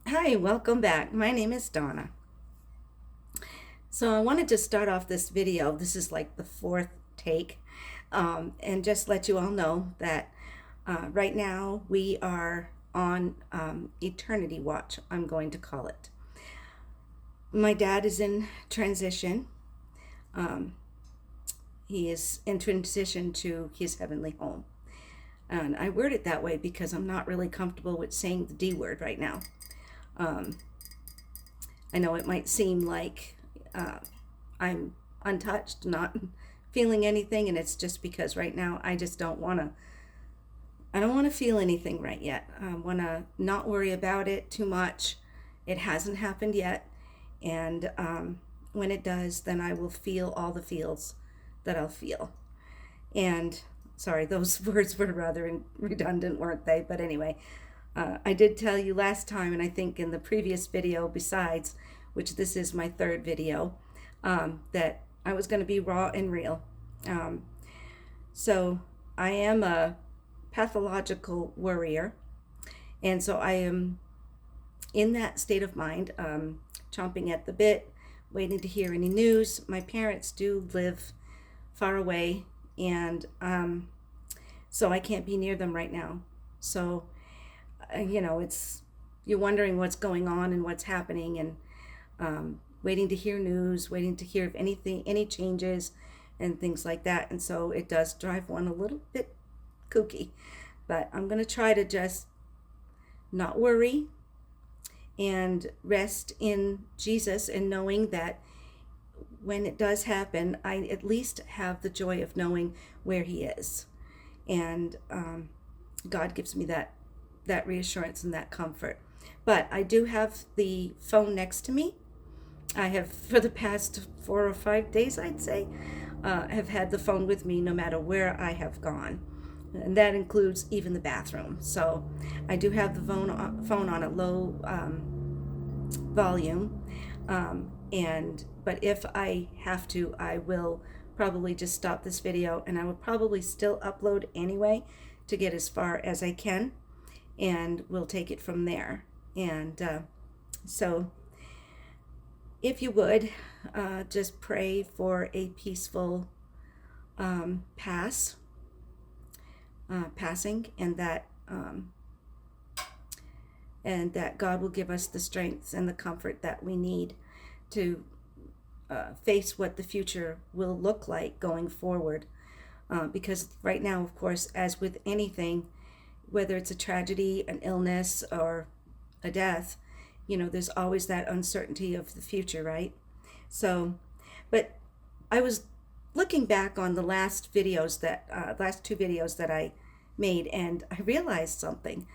Hi, welcome back. My name is Donna. So I wanted to start off this video. This is like the fourth take, and just let you all know that right now we are on eternity watch, I'm going to call it. My dad is in transition. Um, he is in transition to his heavenly home. And I word it that way because I'm not really comfortable with saying the D word right now. Um, I know it might seem like uh, I'm untouched, not feeling anything, and it's just because right now I just don't want to. I don't want to feel anything right yet. I want to not worry about it too much. It hasn't happened yet, and when it does, then I will feel all the feels that I'll feel. And sorry, those words were rather redundant, weren't they? But anyway, I did tell you last time, and I think in the previous video, besides, which this is my third video, that I was going to be raw and real. Um, so I am a pathological worrier, and so I am in that state of mind, chomping at the bit, waiting to hear any news. My parents do live far away, and so I can't be near them right now. So it's you're wondering what's going on and what's happening, and waiting to hear news, waiting to hear if any changes and things like that. And so it does drive one a little bit kooky, but I'm going to try to just not worry and rest in Jesus, and knowing that when it does happen, I at least have the joy of knowing where he is. And God gives me that reassurance and that comfort. But I do have the phone next to me. I have, for the past 4 or 5 days, I'd say, have had the phone with me no matter where I have gone. And that includes even the bathroom. So I do have the phone on a low volume. But if I have to, I will probably just stop this video, and I will probably still upload anyway to get as far as I can, and we'll take it from there. And so if you would, just pray for a peaceful passing, and that God will give us the strength and the comfort that we need to face what the future will look like going forward. Because right now, of course, as with anything, whether it's a tragedy, an illness, or a death, there's always that uncertainty of the future, right? So, but I was looking back on the last two videos that I made, and I realized something.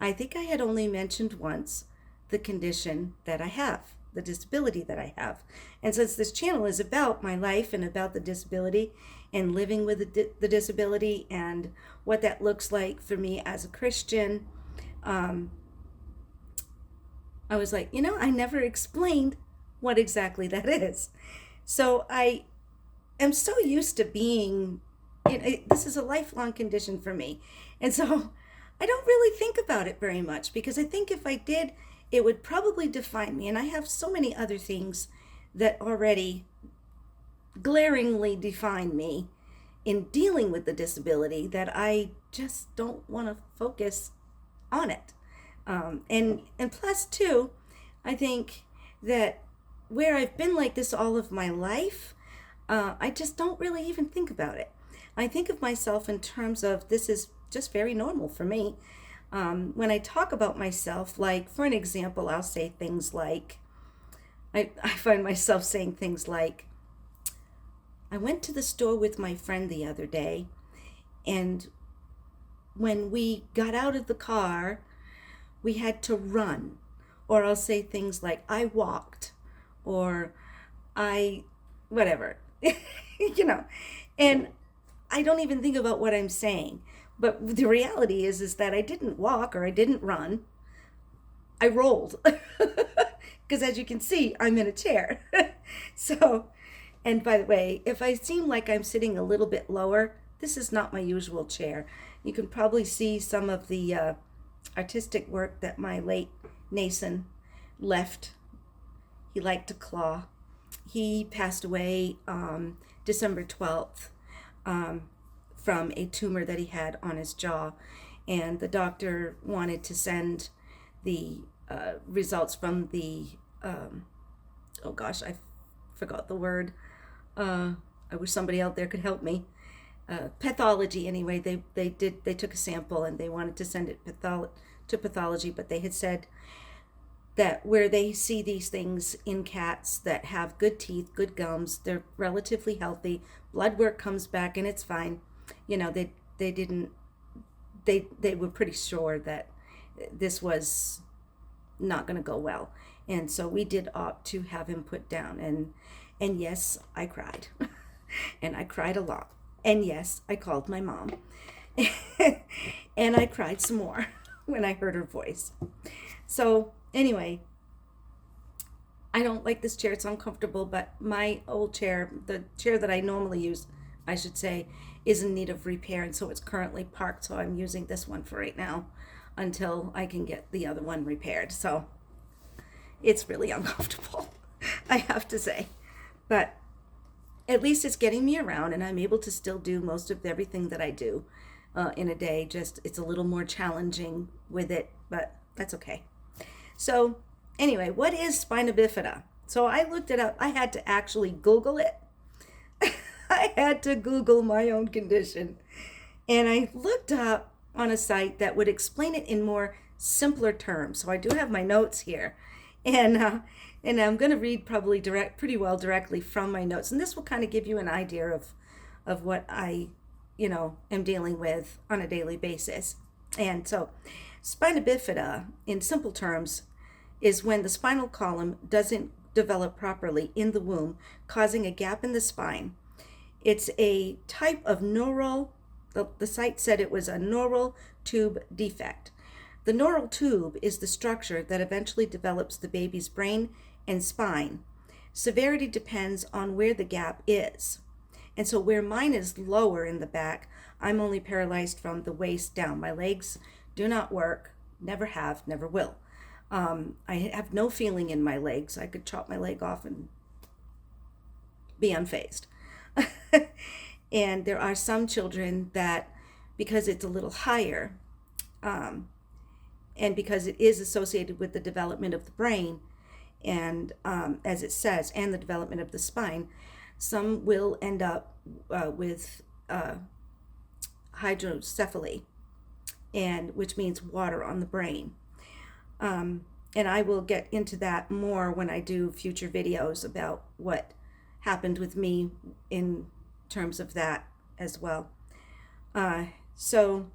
I think I had only mentioned once the condition that I have, the disability that I have. And since this channel is about my life and about the disability and living with the disability and what that looks like for me as a Christian, I was like, I never explained what exactly that is. So I am so used to being, this is a lifelong condition for me. And so I don't really think about it very much, because I think if I did, it would probably define me. And I have so many other things that already glaringly define me in dealing with the disability that I just don't want to focus on it. And plus, too, I think that where I've been like this all of my life, I just don't really even think about it. I think of myself in terms of this is just very normal for me. When I talk about myself, like, for an example, I'll say things like, I find myself saying things like, I went to the store with my friend the other day, and when we got out of the car, we had to run. Or I'll say things like, I walked, or whatever, and I don't even think about what I'm saying. But the reality is that I didn't walk or I didn't run. I rolled. Because as you can see, I'm in a chair. So, and by the way, if I seem like I'm sitting a little bit lower, this is not my usual chair. You can probably see some of the artistic work that my late Nason left. He liked to claw. He passed away December 12th from a tumor that he had on his jaw. And the doctor wanted to send the results from the, oh gosh, I forgot the word. I wish somebody out there could help me. Pathology, anyway. They took a sample and they wanted to send it to pathology, but they had said that where they see these things in cats that have good teeth, good gums, they're relatively healthy, blood work comes back and it's fine. They were pretty sure that this was not going to go well. And so we did opt to have him put down. And yes, I cried. And I cried a lot. And yes, I called my mom. And I cried some more when I heard her voice. So anyway, I don't like this chair. It's uncomfortable, but my old chair, the chair that I normally use, I should say, is in need of repair. And so it's currently parked. So I'm using this one for right now until I can get the other one repaired. So it's really uncomfortable, I have to say. But at least it's getting me around and I'm able to still do most of everything that I do in a day. Just it's a little more challenging with it, but that's okay. So anyway, what is spina bifida? So I looked it up. I had to actually Google it. I had to Google my own condition. And I looked up on a site that would explain it in more simpler terms. So I do have my notes here. And I'm going to read probably pretty well directly from my notes. And this will kind of give you an idea of what I, am dealing with on a daily basis. And so spina bifida, in simple terms, is when the spinal column doesn't develop properly in the womb, causing a gap in the spine. It's a type of neural, the site said it was a neural tube defect. The neural tube is the structure that eventually develops the baby's brain and spine. Severity depends on where the gap is. And so where mine is lower in the back, I'm only paralyzed from the waist down. My legs do not work, never have, never will. I have no feeling in my legs. I could chop my leg off and be unfazed. And there are some children that, because it's a little higher, and because it is associated with the development of the brain, and as it says, and the development of the spine, some will end up with hydrocephaly, and which means water on the brain. And I will get into that more when I do future videos about what happened with me in terms of that as well. So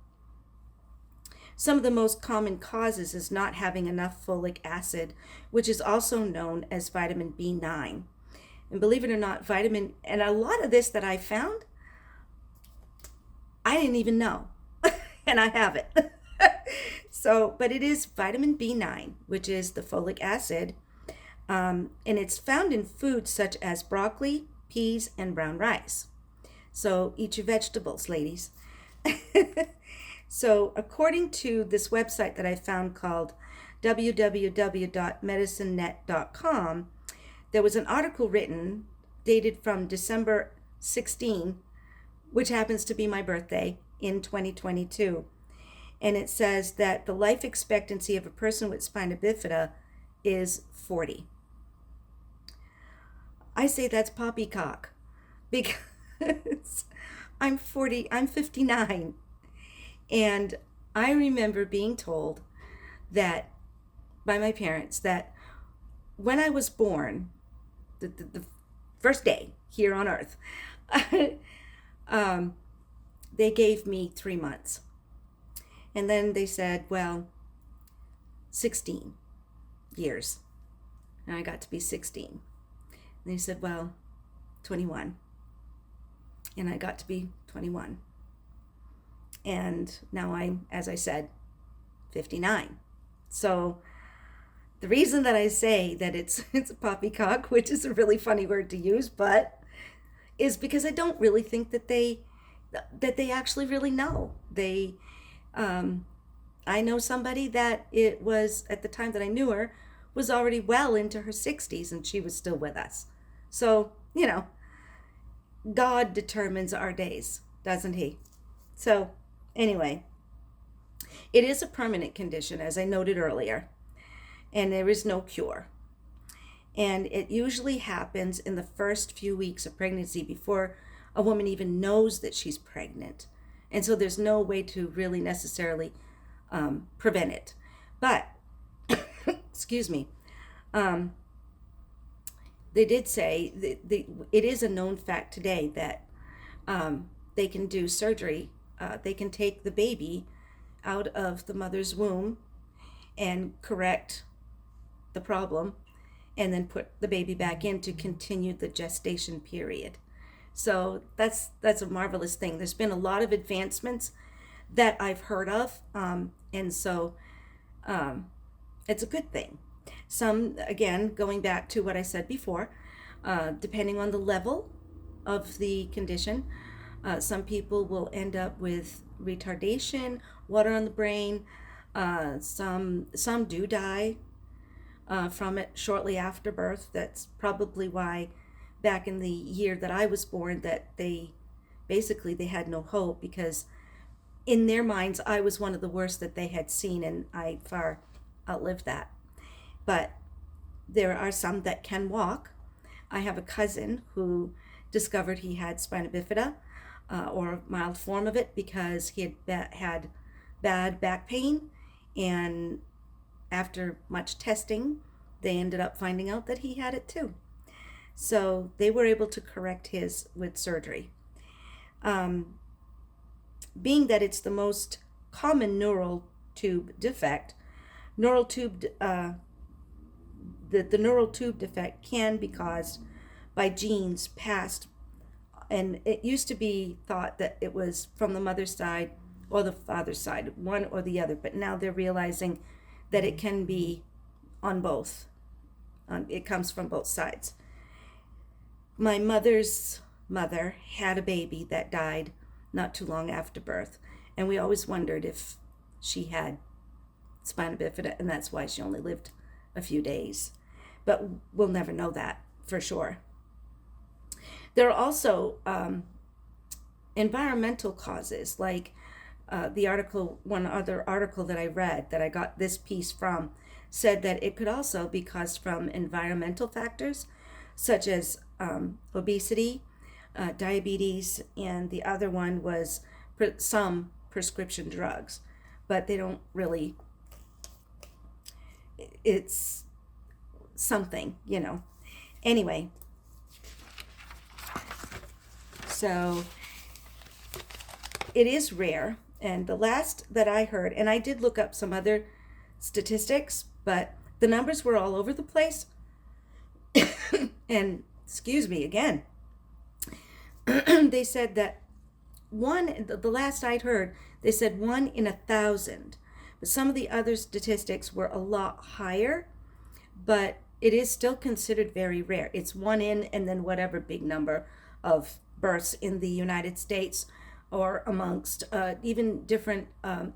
some of the most common causes is not having enough folic acid, which is also known as vitamin B9. And believe it or not, and a lot of this that I found, I didn't even know, and I have it. So, but it is vitamin B9, which is the folic acid, and it's found in foods such as broccoli, peas, and brown rice. So eat your vegetables, ladies. So according to this website that I found called www.medicinenet.com, there was an article written dated from December 16, which happens to be my birthday, in 2022. And it says that the life expectancy of a person with spina bifida is 40. I say that's poppycock because I'm 59. And I remember being told that by my parents that when I was born, the first day here on earth, they gave me 3 months. And then they said, well, 16 years. And I got to be 16. And they said, well, 21. And I got to be 21. And now I'm, as I said, 59. So the reason that I say that it's a poppycock, which is a really funny word to use, but is because I don't really think that they actually really know. I know somebody that it was, at the time that I knew her, was already well into her 60s and she was still with us. So, God determines our days, doesn't he? So, anyway, it is a permanent condition, as I noted earlier, and there is no cure. And it usually happens in the first few weeks of pregnancy before a woman even knows that she's pregnant. And so there's no way to really necessarily prevent it. But, excuse me, they did say it is a known fact today that they can do surgery. They can take the baby out of the mother's womb and correct the problem and then put the baby back in to continue the gestation period. So that's a marvelous thing. There's been a lot of advancements that I've heard of, and so it's a good thing. Some, again, going back to what I said before, depending on the level of the condition, some people will end up with retardation, water on the brain. Some do die from it shortly after birth. That's probably why back in the year that I was born that they had no hope, because in their minds I was one of the worst that they had seen, and I far outlived that. But there are some that can walk. I have a cousin who discovered he had spina bifida, or a mild form of it, because he had bad back pain, and after much testing they ended up finding out that he had it too. So they were able to correct his with surgery. Being that it's the most common neural tube defect, the neural tube defect can be caused by genes passed, and it used to be thought that it was from the mother's side or the father's side, one or the other, but now they're realizing that it can be on both. It comes from both sides. My mother's mother had a baby that died not too long after birth, and we always wondered if she had spina bifida, and that's why she only lived a few days. But we'll never know that for sure. There are also environmental causes, like one other article that I read, that I got this piece from, said that it could also be caused from environmental factors, such as obesity, diabetes, and the other one was some prescription drugs. But they don't really, it's something, Anyway, so it is rare. And the last that I heard, and I did look up some other statistics, but the numbers were all over the place. And excuse me again. They said that the last I'd heard, they said 1 in 1,000. But some of the other statistics were a lot higher, but it is still considered very rare. It's 1 in, and then whatever big number of births in the United States, or amongst even different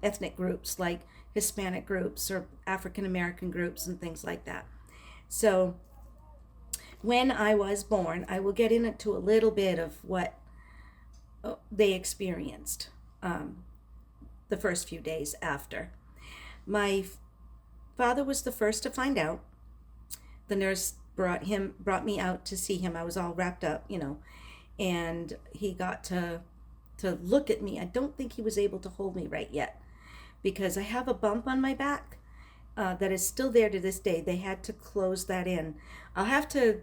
ethnic groups like Hispanic groups or African American groups and things like that. So when I was born, I will get into a little bit of what they experienced the first few days after. My father was the first to find out. The nurse brought me out to see him. I was all wrapped up, and he got to look at me. I don't think he was able to hold me right yet, because I have a bump on my back that is still there to this day. They had to close that in. I'll have to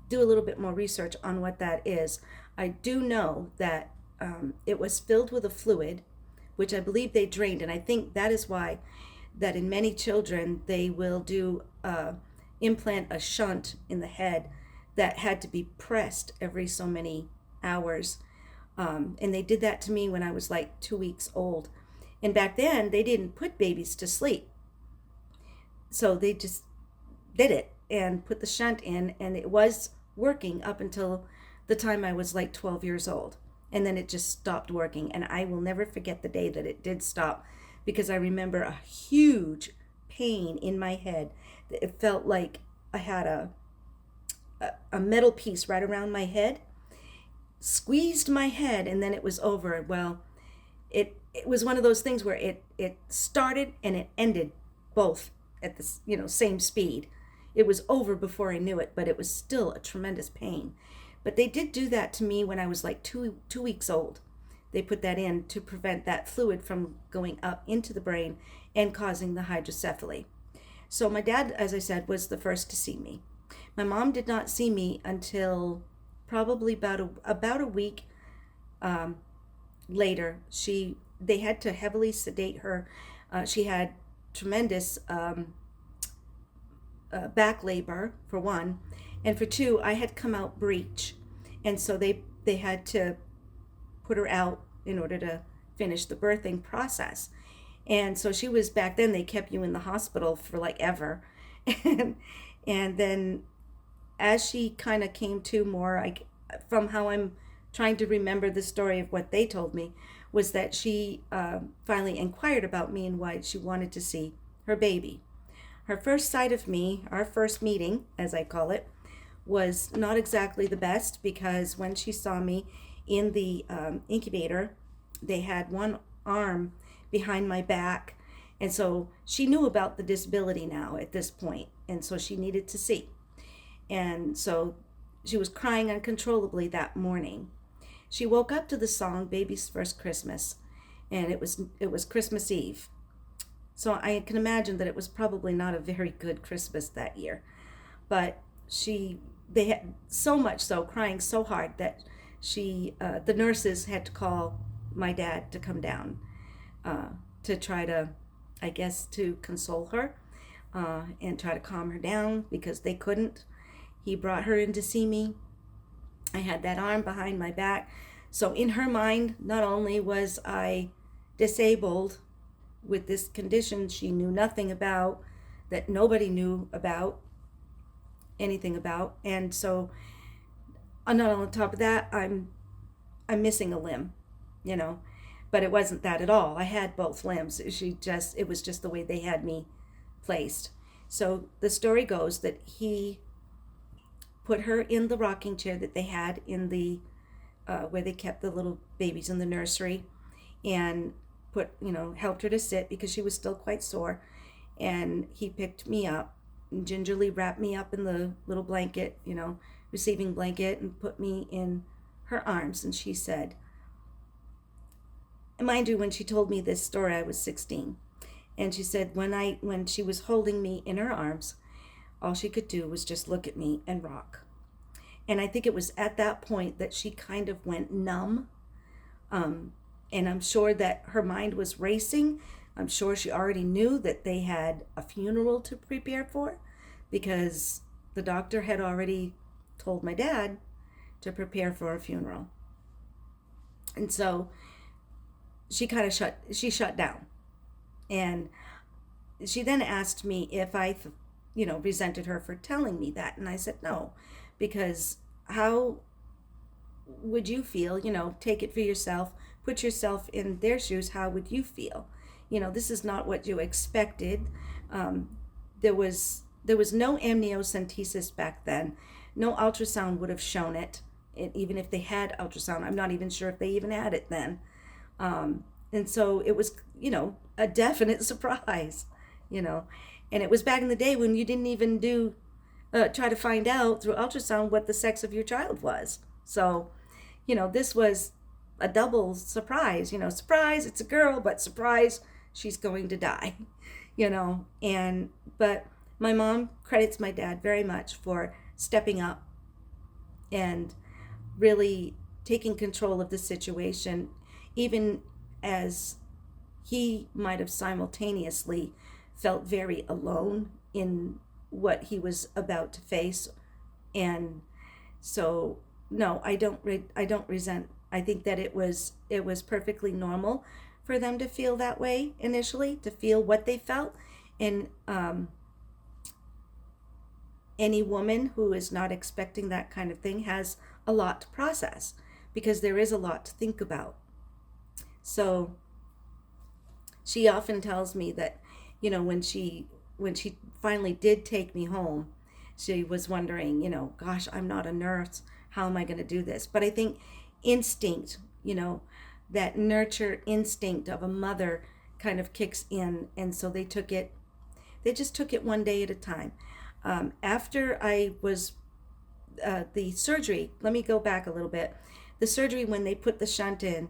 do a little bit more research on what that is. I do know that it was filled with a fluid, which I believe they drained, and I think that is why that in many children they will do implant a shunt in the head that had to be pressed every so many hours. And they did that to me when I was like 2 weeks old. And back then, they didn't put babies to sleep. So they just did it and put the shunt in, and it was working up until the time I was like 12 years old. And then it just stopped working. And I will never forget the day that it did stop, because I remember a huge pain in my head. It felt like I had a metal piece right around my head, squeezed my head, and then it was over. Well, it was one of those things where it started and it ended both at the same speed. It was over before I knew it, but it was still a tremendous pain. But they did do that to me when I was like two weeks old. They put that in to prevent that fluid from going up into the brain and causing the hydrocephaly. So my dad, as I said, was the first to see me. My mom did not see me until probably about a week later. They had to heavily sedate her. She had tremendous back labor, for one, and for two, I had come out breech, and so they had to put her out in order to finish the birthing process. And so she was, back then they kept you in the hospital for like ever. And then as she kind of came to more, from how I'm trying to remember the story of what they told me, was that she finally inquired about me and why she wanted to see her baby. Her first sight of me, our first meeting, as I call it, was not exactly the best, because when she saw me in the incubator, they had one arm behind my back, and so she knew about the disability now at this point, and so she needed to see. And so she was crying uncontrollably that morning. She woke up to the song Baby's First Christmas, and it was Christmas Eve. So I can imagine that it was probably not a very good Christmas that year. But they had so much so, crying so hard that the nurses had to call my dad to come down to try to, I guess, to console her and try to calm her down, because they couldn't. He brought her in to see me. I had that arm behind my back. So in her mind, not only was I disabled with this condition she knew nothing about, that nobody knew about, anything about, and so not on top of that, I'm missing a limb, but it wasn't that at all. I had both limbs. It was just the way they had me placed. So the story goes that he put her in the rocking chair that they had in the where they kept the little babies in the nursery, and helped her to sit because she was still quite sore. And he picked me up and gingerly wrapped me up in the little blanket, receiving blanket, and put me in her arms. And she said, and mind you, when she told me this story, I was 16. And she said when she was holding me in her arms, all she could do was just look at me and rock. And I think it was at that point that she kind of went numb. And I'm sure that her mind was racing. I'm sure she already knew that they had a funeral to prepare for, because the doctor had already told my dad to prepare for a funeral. And so she kind of shut down. And she then asked me if I, resented her for telling me that. And I said no, because how would you feel? Take it for yourself. Put yourself in their shoes. How would you feel? This is not what you expected. There was no amniocentesis back then. No ultrasound would have shown it. Even if they had ultrasound, I'm not even sure if they even had it then. And so it was, a definite surprise, And it was back in the day when you didn't even try to find out through ultrasound what the sex of your child was. So, this was a double surprise. Surprise, it's a girl, but surprise, she's going to die. But my mom credits my dad very much for stepping up and really taking control of the situation, even as he might have simultaneously felt very alone in what he was about to face. And so no, I don't resent. I think that it was perfectly normal for them to feel that way initially, to feel what they felt. And any woman who is not expecting that kind of thing has a lot to process, because there is a lot to think about. So she often tells me that, when she when she finally did take me home, she was wondering, gosh, I'm not a nurse. How am I going to do this? But I think instinct, that nurture instinct of a mother kind of kicks in. And so they just took it one day at a time. After I was, the surgery, let me go back a little bit. The surgery, when they put the shunt in,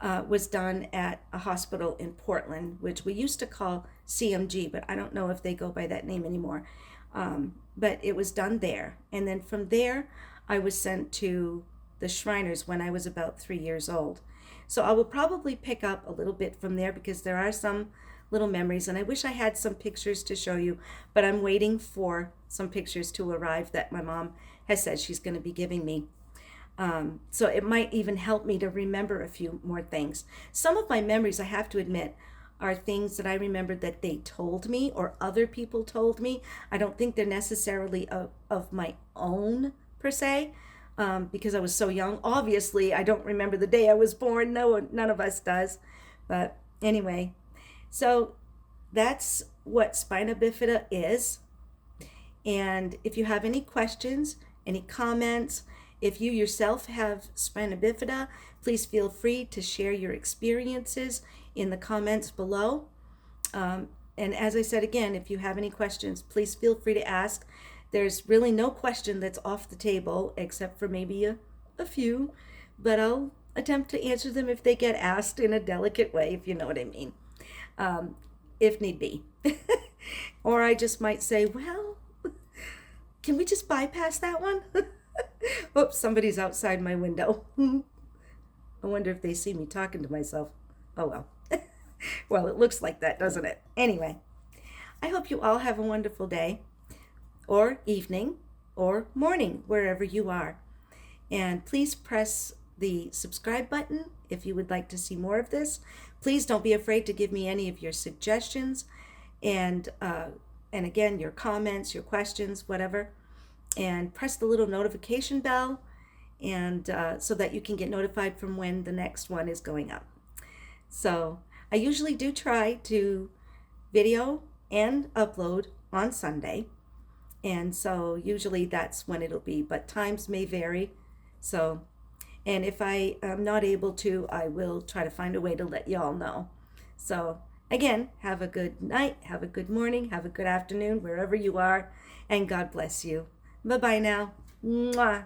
was done at a hospital in Portland, which we used to call CMG, but I don't know if they go by that name anymore. But it was done there. And then from there, I was sent to the Shriners when I was about 3 years old. So I will probably pick up a little bit from there because there are some little memories, and I wish I had some pictures to show you, but I'm waiting for some pictures to arrive that my mom has said she's going to be giving me. So it might even help me to remember a few more things. Some of my memories, I have to admit, are things that I remembered that they told me or other people told me. I don't think they're necessarily of my own per se, because I was so young. Obviously, I don't remember the day I was born. No, none of us does. But anyway, so that's what spina bifida is. And if you have any questions, any comments, if you yourself have spina bifida, please feel free to share your experiences in the comments below. And as I said again, if you have any questions, please feel free to ask. There's really no question that's off the table except for maybe a few, but I'll attempt to answer them if they get asked in a delicate way, if you know what I mean, if need be. Or I just might say, well, can we just bypass that one? Oops, somebody's outside my window. I wonder if they see me talking to myself. Oh well. Well, it looks like that, doesn't it? Anyway, I hope you all have a wonderful day, or evening, or morning, wherever you are. And please press the subscribe button if you would like to see more of this. Please don't be afraid to give me any of your suggestions and again, your comments, your questions, whatever. And press the little notification bell and so that you can get notified from when the next one is going up. So I usually do try to video and upload on Sunday, and so usually that's when it'll be, but times may vary. So, and if I am not able to, I will try to find a way to let y'all know. So again, have a good night, have a good morning, have a good afternoon, wherever you are, and God bless you. Bye-bye now. Mwah.